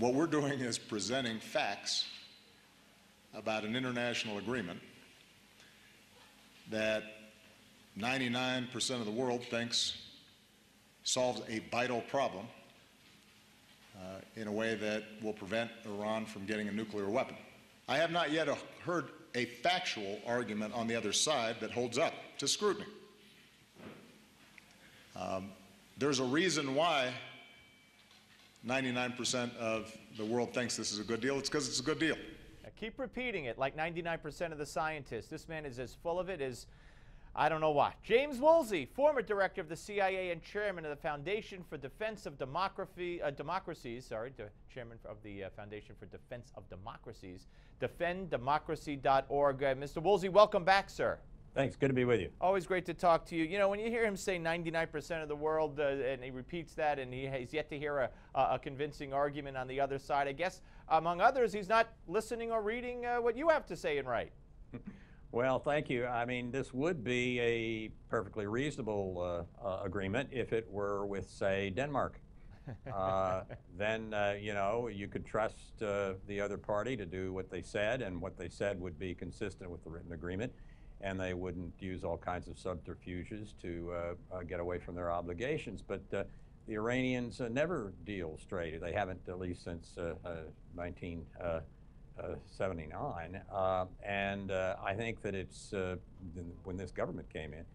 What we're doing is presenting facts about an international agreement that 99% of the world thinks solves a vital problem in a way that will prevent Iran from getting a nuclear weapon. I have not yet heard a factual argument on the other side that holds up to scrutiny. There's a reason why 99% of the world thinks this is a good deal. It's because it's a good deal. Now keep repeating it like 99% of the scientists. This man is as full of it as I don't know what. James Woolsey, former director of the CIA and chairman of the Foundation for Defense of Democracies, chairman of the Foundation for Defense of Democracies, defenddemocracy.org. Mr. Woolsey, welcome back, sir. Thanks. Good to be with you. Always great to talk to you. You know, when you hear him say 99% of the world, and he repeats that, and he's yet to hear a convincing argument on the other side, I guess, among others, he's not listening or reading what you have to say and write. Well, thank you. I mean, this would be a perfectly reasonable agreement if it were with, say, Denmark. Then, you know, you could trust the other party to do what they said, and what they said would be consistent with the written agreement, and they wouldn't use all kinds of subterfuges to get away from their obligations. But the Iranians never deal straight. They haven't, at least since 1979, and I think that it's when this government came in,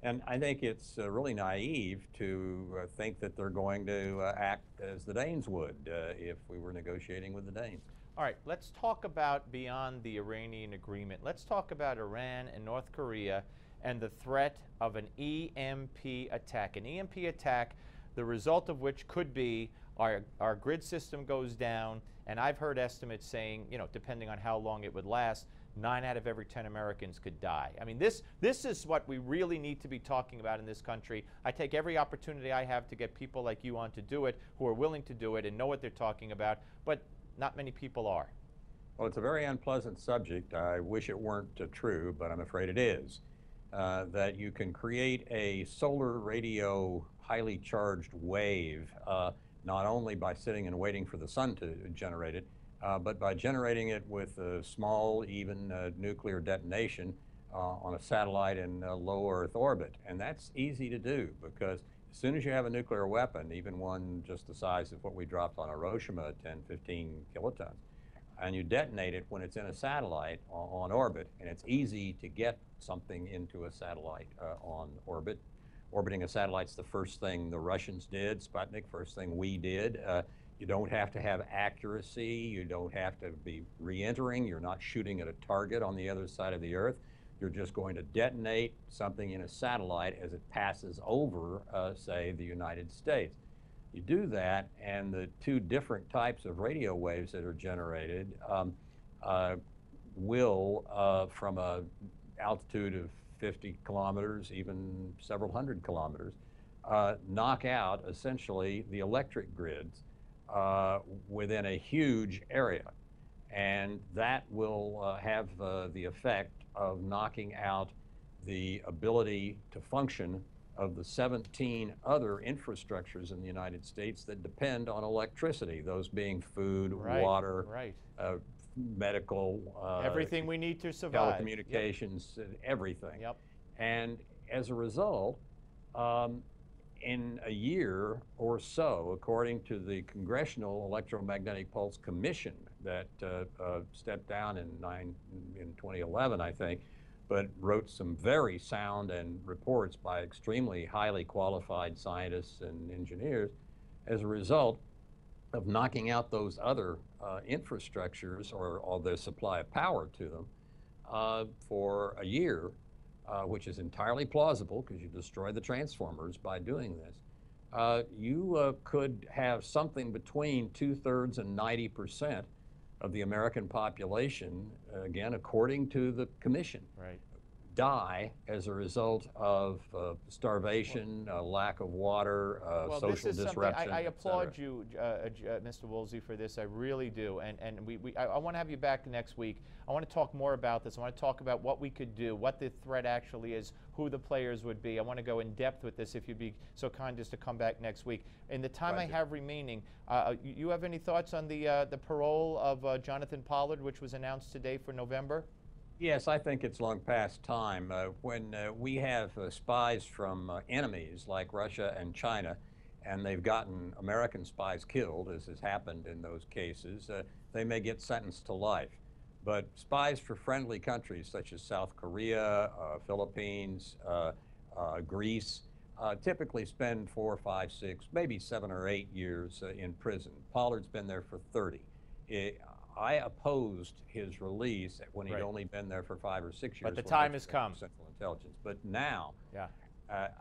and I think it's really naive to think that they're going to act as the Danes would if we were negotiating with the Danes. All right, let's talk about beyond the Iranian agreement. Let's talk about Iran and North Korea and the threat of an EMP attack. An EMP attack, the result of which could be our grid system goes down, and I've heard estimates saying, you know, depending on how long it would last, 9 out of every 10 Americans could die. I mean, this is what we really need to be talking about in this country. I take every opportunity I have to get people like you on to do it, who are willing to do it and know what they're talking about, but not many people are. Well, it's a very unpleasant subject. I wish it weren't true, but I'm afraid it is. That you can create a solar radio highly charged wave not only by sitting and waiting for the sun to generate it, but by generating it with a small, even nuclear detonation on a satellite in low Earth orbit. And that's easy to do, because as soon as you have a nuclear weapon, even one just the size of what we dropped on Hiroshima, 10, 15 kilotons, and you detonate it when it's in a satellite on orbit, and it's easy to get something into a satellite on orbit. Orbiting a satellite's the first thing the Russians did, Sputnik, first thing we did. You don't have to have accuracy, you don't have to be re-entering, you're not shooting at a target on the other side of the Earth. You're just going to detonate something in a satellite as it passes over, say, the United States. You do that, and the two different types of radio waves that are generated will, from an altitude of 50 kilometers, even several hundred kilometers, knock out essentially the electric grids within a huge area. And that will have the effect of knocking out the ability to function of the 17 other infrastructures in the United States that depend on electricity, those being food, water, medical, everything we need to survive, telecommunications, everything. Yep. And as a result, in a year or so, according to the Congressional Electromagnetic Pulse Commission that stepped down in 2011, I think, but wrote some very sound and reports by extremely highly qualified scientists and engineers, as a result of knocking out those other infrastructures or the supply of power to them for a year, which is entirely plausible because you destroy the transformers by doing this, you could have something between 2/3 and 90% of the American population, again, according to the commission, die as a result of starvation, lack of water, Well, social this is disruption, something I et applaud cetera. you, Mr. Woolsey, for this. I really do. And I want to have you back next week. I want to talk more about this. I want to talk about what we could do, what the threat actually is, who the players would be. I want to go in depth with this if you'd be so kind as to come back next week. In the time I have remaining, you have any thoughts on the parole of Jonathan Pollard, which was announced today for November? Yes, I think it's long past time. When we have spies from enemies like Russia and China, and they've gotten American spies killed, as has happened in those cases, they may get sentenced to life. But spies for friendly countries such as South Korea, Philippines, Greece, typically spend 4, 5, 6, maybe 7 or 8 years in prison. Pollard's been there for 30. I opposed his release when he'd only been there for 5 or 6 years. But the time has come. Central Intelligence. But now, Yeah.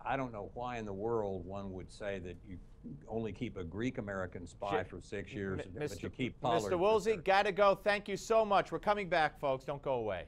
I don't know why in the world one would say that you only keep a Greek-American spy for 6 years, but you keep Pollard. Mr. Woolsey, got to go. Thank you so much. We're coming back, folks. Don't go away.